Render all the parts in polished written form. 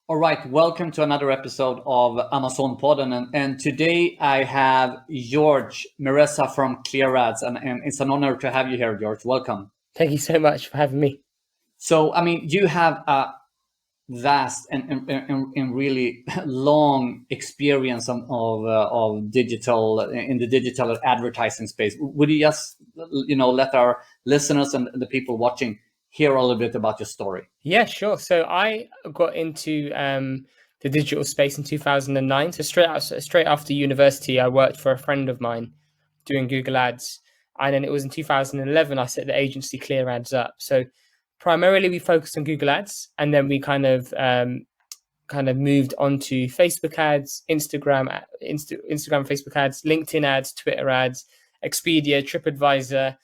All right, welcome to another episode of Amazon Podden, and today I have George Meressa from Clear Ads, and it's an honor to have you here, George. Welcome. Thank you so much for having me. So, you have a vast and really long experience of digital in the digital advertising space. Would you just let our listeners and the people watching hear a little bit about your story? Yeah, sure. So I got into the digital space in 2009. So straight after university, I worked for a friend of mine doing Google Ads, and then it was in 2011 I set the agency Clear Ads up. So primarily we focused on Google Ads, and then we kind of moved on to Facebook ads, Instagram, Facebook ads, LinkedIn ads, Twitter ads, Expedia, TripAdvisor,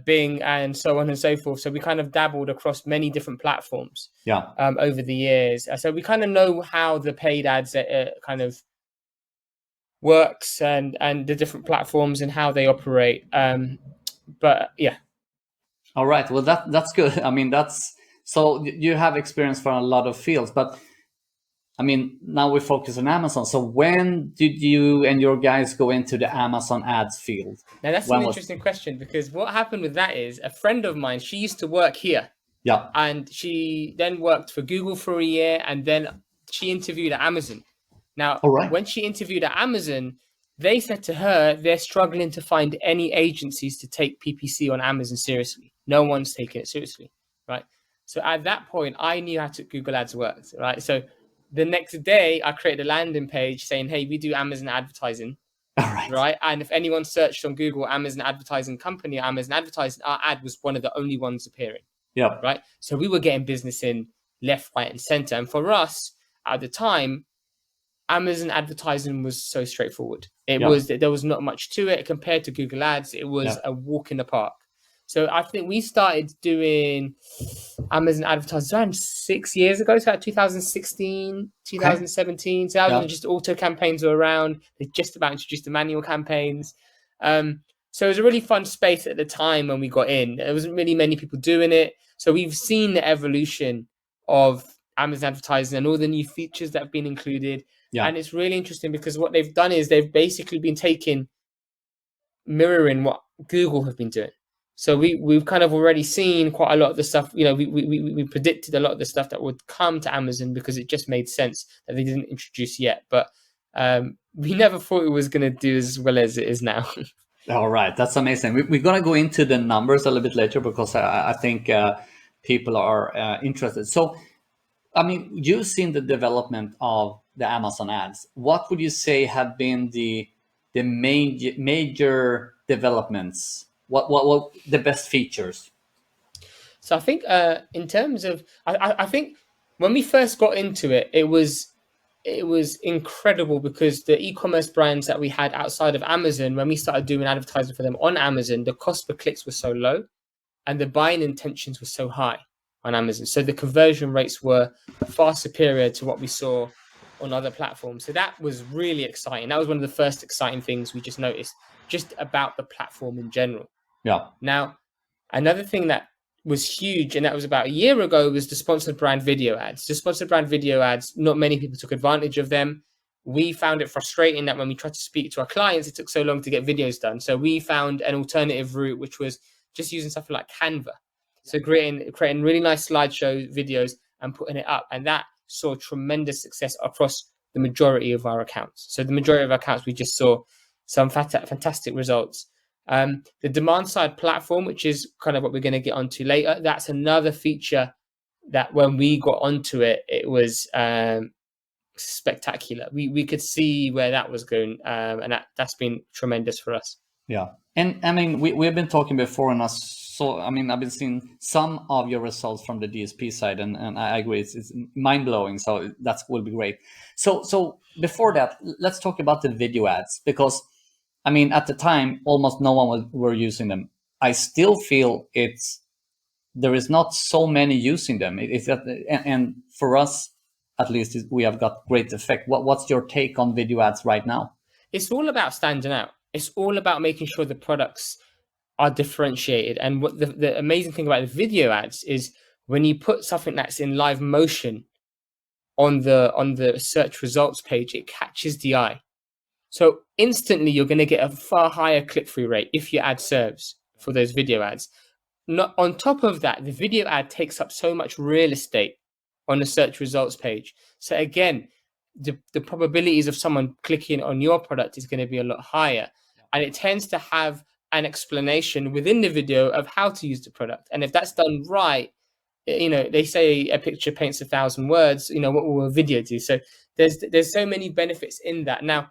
Bing, and so on and so forth. So we kind of dabbled across many different platforms over the years. So we kind of know how the paid ads kind of works and the different platforms and how they operate. But yeah. All right. Well, that's good. That's so you have experience from a lot of fields, but now we focus on Amazon. So when did you and your guys go into the Amazon ads field? Now that's an interesting question, because what happened with that is a friend of mine, she used to work here. Yeah. And she then worked for Google for a year, and then she interviewed at Amazon. Now, when she interviewed at Amazon, they said to her, they're struggling to find any agencies to take PPC on Amazon seriously. No one's taking it seriously, right? So at that point, I knew how Google Ads worked, right? So the next day, I created a landing page saying, hey, we do Amazon advertising, right? And if anyone searched on Google Amazon advertising company, Amazon advertising, our ad was one of the only ones appearing. Yeah. Right. So we were getting business in left, right, and center. And for us at the time, Amazon advertising was so straightforward. There was not much to it compared to Google Ads. It was a walk in the park. So I think we started doing Amazon advertising around 6 years ago, so 2016, 2017. So that was when just auto campaigns were around. They just about introduced the manual campaigns. So it was a really fun space at the time when we got in. There wasn't really many people doing it. So we've seen the evolution of Amazon advertising and all the new features that have been included. Yeah. And it's really interesting because what they've done is they've basically been mirroring what Google have been doing. So we've kind of already seen quite a lot of the stuff. We predicted a lot of the stuff that would come to Amazon because it just made sense that they didn't introduce yet. But we never thought it was going to do as well as it is now. All right, that's amazing. We're going to go into the numbers a little bit later because I think people are interested. So, you've seen the development of the Amazon ads. What would you say have been the major developments? What the best features? So I think in terms of, I think when we first got into it, it was incredible because the e-commerce brands that we had outside of Amazon, when we started doing advertising for them on Amazon, the cost per clicks was so low and the buying intentions were so high on Amazon. So the conversion rates were far superior to what we saw on other platforms. So that was really exciting. That was one of the first exciting things we just noticed just about the platform in general. Yeah. Now, another thing that was huge, and that was about a year ago, was the sponsored brand video ads. The sponsored brand video ads, not many people took advantage of them. We found it frustrating that when we tried to speak to our clients, it took so long to get videos done. So we found an alternative route, which was just using something like Canva. So creating really nice slideshow videos and putting it up. And that saw tremendous success across the majority of our accounts. So the majority of our accounts, we just saw some fantastic results. The demand side platform, which is kind of what we're going to get onto later, that's another feature that when we got onto it, it was spectacular. We could see where that was going, and that's been tremendous for us. Yeah, and we've been talking before, and I've been seeing some of your results from the DSP side, and I agree, it's mind blowing. So that will be great. So before that, let's talk about the video ads, because at the time, almost no one were using them. I still feel there is not so many using them. And for us, at least, we have got great effect. What's your take on video ads right now? It's all about standing out. It's all about making sure the products are differentiated. And what the amazing thing about the video ads is when you put something that's in live motion, on the search results page, it catches the eye. So instantly you're going to get a far higher click-through rate if your ad serves for those video ads. Not on top of that, the video ad takes up so much real estate on the search results page. So again, the probabilities of someone clicking on your product is going to be a lot higher. And it tends to have an explanation within the video of how to use the product. And if that's done right, they say a picture paints 1,000 words, what will a video do? So there's so many benefits in that. Now,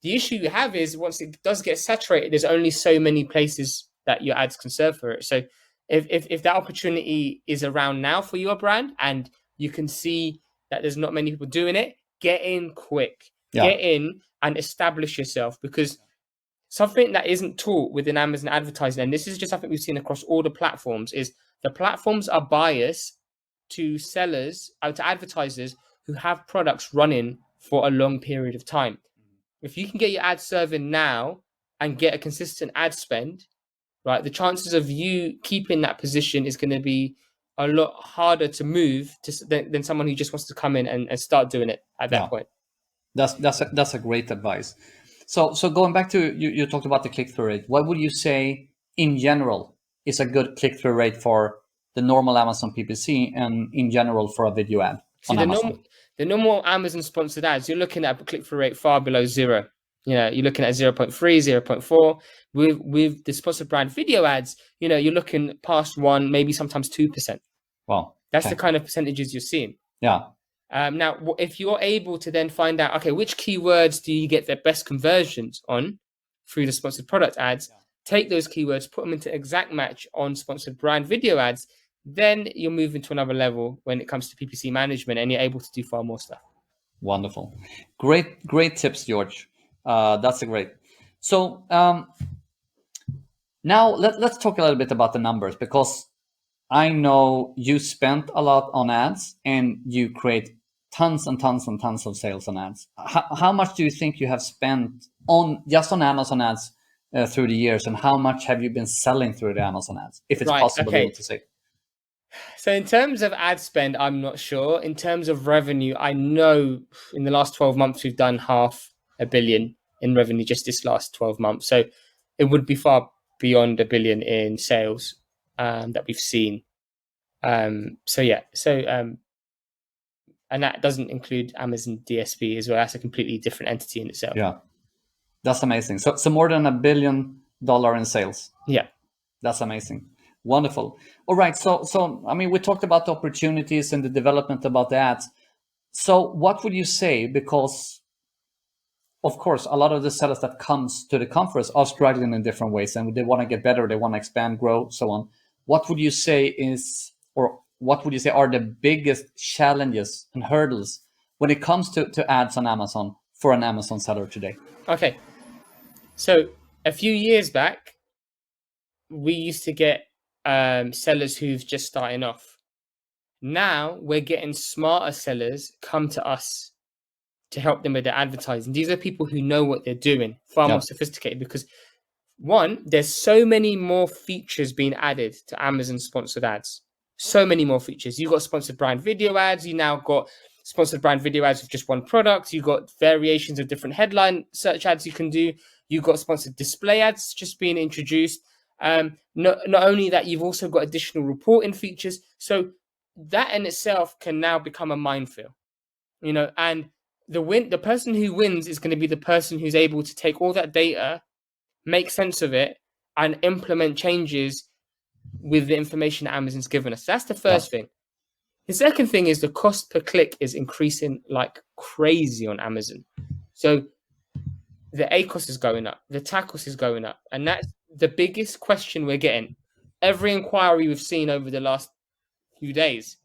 the issue you have is once it does get saturated, there's only so many places that your ads can serve for it. So if that opportunity is around now for your brand and you can see that there's not many people doing it, get in quick. Get in and establish yourself, because something that isn't taught within Amazon advertising, and this is just something we've seen across all the platforms, is the platforms are biased to sellers, to advertisers who have products running for a long period of time. If you can get your ad serving now and get a consistent ad spend, right, the chances of you keeping that position is going to be a lot harder to move than someone who just wants to come in and start doing it at that point. That's a great advice. So going back to you talked about the click-through rate. What would you say in general is a good click-through rate for the normal Amazon PPC and in general for a video ad on Amazon? The normal Amazon sponsored ads, you're looking at a click-through rate far below 0. You're looking at 0.3, 0.4. With the sponsored brand video ads, you're looking past 1, maybe sometimes 2%. Wow. That's the kind of percentages you're seeing. Yeah. Now, if you're able to then find out, okay, which keywords do you get the best conversions on through the sponsored product ads, take those keywords, put them into exact match on sponsored brand video ads, then you're moving to another level when it comes to PPC management and you're able to do far more stuff. Wonderful. Great tips, George. That's a great. So now let's talk a little bit about the numbers, because I know you spent a lot on ads and you create tons and tons and tons of sales on ads. How much do you think you have spent on Amazon ads through the years, and how much have you been selling through the Amazon ads, if it's possible to say? So in terms of ad spend, I'm not sure. In terms of revenue, I know in the last 12 months, we've done $500 million in revenue just this last 12 months. So it would be far beyond $1 billion in sales that we've seen. And that doesn't include Amazon DSP as well. That's a completely different entity in itself. Yeah, that's amazing. So more than $1 billion in sales. Yeah, that's amazing. Wonderful. All right. So I mean, we talked about the opportunities and the development about the ads. So what would you say? Because of course, a lot of the sellers that comes to the conference are struggling in different ways, and they want to get better, they want to expand, grow, so on. What would you say are the biggest challenges and hurdles when it comes to ads on Amazon for an Amazon seller today? Okay. So a few years back, we used to get sellers who've just starting off. Now we're getting smarter sellers come to us to help them with their advertising. These are people who know what they're doing, far more sophisticated, because one, there's so many more features being added to Amazon sponsored ads. So many more features. You've got sponsored brand video ads. You now got sponsored brand video ads with just one product. You've got variations of different headline search ads you can do. You've got sponsored display ads just being introduced. Not only that, you've also got additional reporting features. So that in itself can now become a minefield, and the person who wins is going to be the person who's able to take all that data, make sense of it, and implement changes with the information that Amazon's given us. That's the first thing. The second thing is the cost per click is increasing like crazy on Amazon. So the ACOS is going up, the TACOS is going up, and that's the biggest question we're getting. Every inquiry we've seen over the last few days,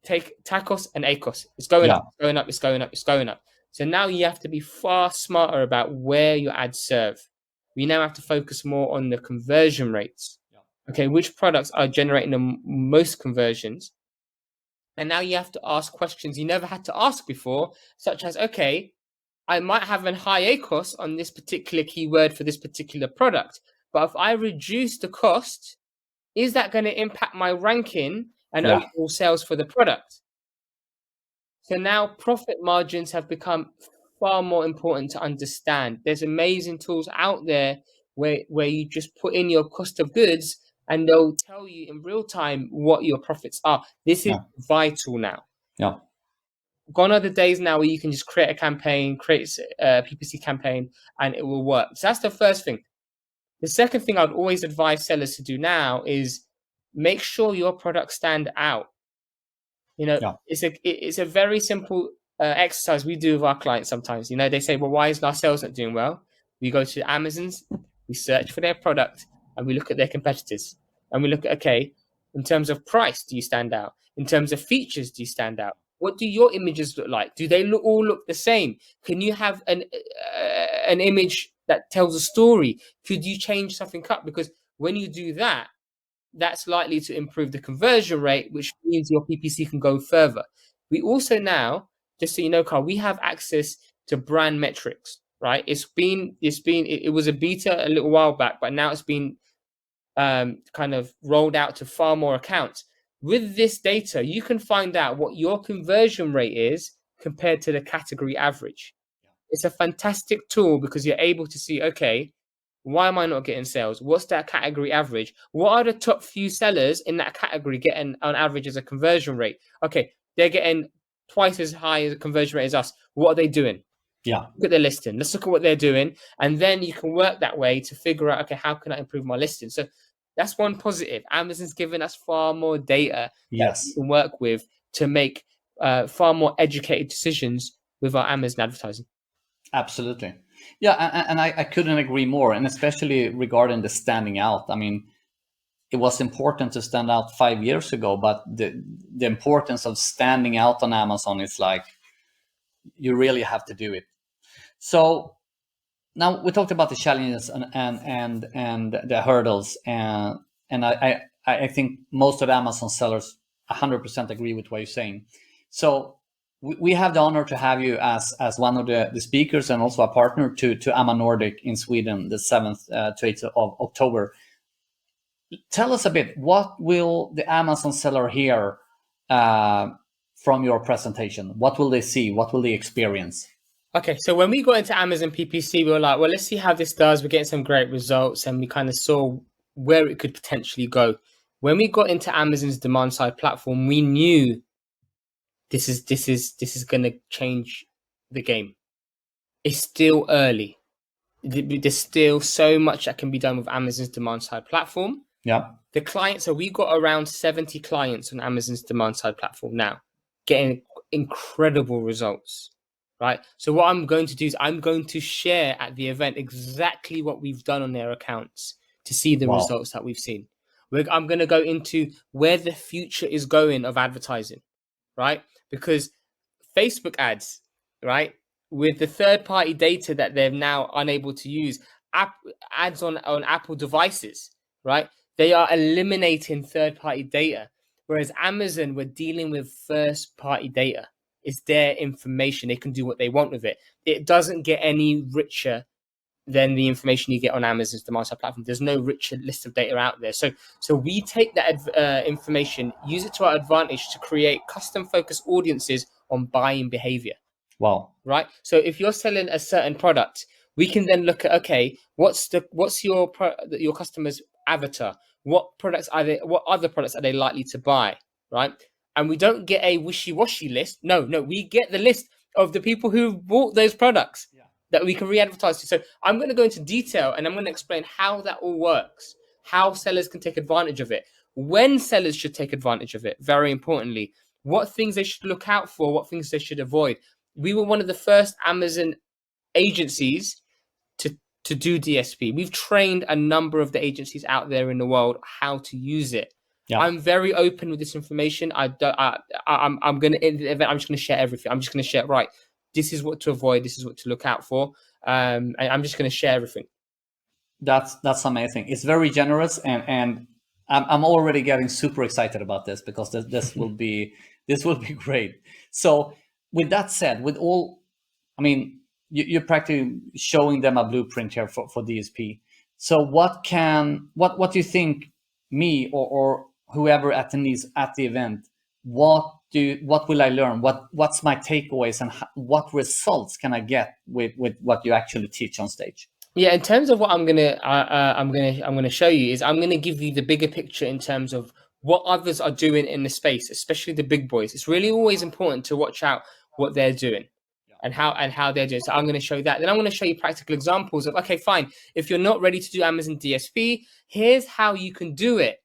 take TACOS and ACOS. It's going up, it's going up, it's going up, it's going up. So now you have to be far smarter about where your ads serve. We now have to focus more on the conversion rates. Okay, which products are generating the most conversions? And now you have to ask questions you never had to ask before, such as, okay, I might have a high ACOS on this particular keyword for this particular product, but if I reduce the cost, is that going to impact my ranking and overall sales for the product? So now profit margins have become far more important to understand. There's amazing tools out there where you just put in your cost of goods and they'll tell you in real time what your profits are. This is vital now. Yeah. Gone are the days now where you can just create a campaign, create a PPC campaign, and it will work. So that's the first thing. The second thing I'd always advise sellers to do now is make sure your products stand out. It's a very simple exercise we do with our clients sometimes. They say, well, why is our sales not doing well? We go to Amazon's, we search for their product, and we look at their competitors. And we look at, okay, in terms of price, do you stand out? In terms of features, do you stand out? What do your images look like? Do they all look the same? Can you have an image that tells a story? Could you change something up? Because when you do that, that's likely to improve the conversion rate, which means your PPC can go further. We also now, just so you know, Carl, we have access to brand metrics, right? It was a beta a little while back, but now it's been kind of rolled out to far more accounts. With this data, you can find out what your conversion rate is compared to the category average. It's a fantastic tool because you're able to see, okay, why am I not getting sales? What's that category average? What are the top few sellers in that category getting on average as a conversion rate? Okay, they're getting twice as high as a conversion rate as us. What are they doing? Yeah. Look at their listing. Let's look at what they're doing. And then you can work that way to figure out, okay, how can I improve my listing? So that's one positive. Amazon's given us far more data that we can work with to make far more educated decisions with our Amazon advertising. Absolutely. Yeah, and I couldn't agree more. And especially regarding the standing out. I mean, it was important to stand out 5 years ago, but the importance of standing out on Amazon is like, you really have to do it. So now we talked about the challenges and the hurdles, and I think most of the Amazon sellers 100% agree with what you're saying. So we have the honor to have you as one of the speakers and also a partner to amaNordic in Sweden, the 7th to 8th of October. Tell us a bit, what will the Amazon seller hear from your presentation? What will they see? What will they experience? Okay, so when we got into Amazon PPC, we were like, well, let's see how this does. We're getting some great results, and we kind of saw where it could potentially go. When we got into Amazon's demand side platform, we knew this is going to change the game. It's still early. There's still so much that can be done with Amazon's demand side platform. Yeah. The clients, so we got around 70 clients on Amazon's demand side platform now, getting incredible results. Right. So what I'm going to do is I'm going to share at the event exactly what we've done on their accounts to see the results that we've seen. I'm going to go into where the future is going of advertising, right? Because Facebook ads, right, with the third-party data that they're now unable to use, ads on Apple devices, right? They are eliminating third-party data, whereas Amazon, we're dealing with first-party data. It's their information. They can do what they want with it. It doesn't get any richer than the information you get on Amazon's demand side platform. There's no richer list of data out there. So we take that information, use it to our advantage to create custom focused audiences on buying behavior. Wow. Right. So if you're selling a certain product, we can then look at, okay, what's your customer's avatar? What other products are they likely to buy? Right. And we don't get a wishy-washy list. No, we get the list of the people who bought those products that we can re-advertise to. So I'm going to go into detail and I'm going to explain how that all works, how sellers can take advantage of it, when sellers should take advantage of it, very importantly, what things they should look out for, what things they should avoid. We were one of the first Amazon agencies to do DSP. We've trained a number of the agencies out there in the world how to use it. Yeah. I'm very open with this information. I'm going to, in the event, I'm just going to share everything. I'm just going to share, right, this is what to avoid. This is what to look out for. And I'm just going to share everything. That's amazing. It's very generous. And I'm already getting super excited about this because this will be great. So with that said, with all, I mean, you're practically showing them a blueprint here for DSP. So what do you think me or whoever attendees at the event, what what will I learn? What's my takeaways, and what results can I get with what you actually teach on stage? Yeah, in terms of what I'm gonna show you is I'm gonna give you the bigger picture in terms of what others are doing in the space, especially the big boys. It's really always important to watch out what they're doing and how they're doing. So I'm going to show you that. Then I'm going to show you practical examples of, okay, fine. If you're not ready to do Amazon DSP, here's how you can do it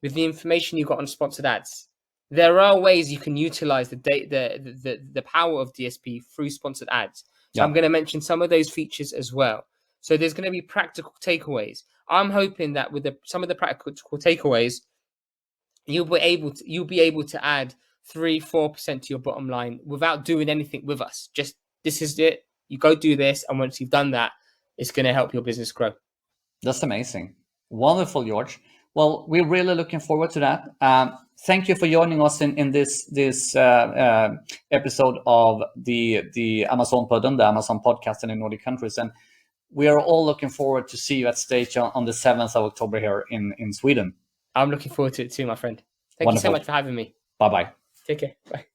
with the information you got on sponsored ads. There are ways you can utilize the power of DSP through sponsored ads. So I'm going to mention some of those features as well. So there's going to be practical takeaways. I'm hoping that with some of the practical takeaways, you'll be able to add 3-4% to your bottom line without doing anything with us. Just, this is it. You go do this, and once you've done that, it's going to help your business grow. That's amazing. Wonderful, George. Well, we're really looking forward to that. Thank you for joining us in this episode of the Amazon Podden, the Amazon podcast in the Nordic countries. And we are all looking forward to see you at stage on the 7th of October here in Sweden. I'm looking forward to it too, my friend. Thank you so much for having me. Bye-bye. Take care. Bye.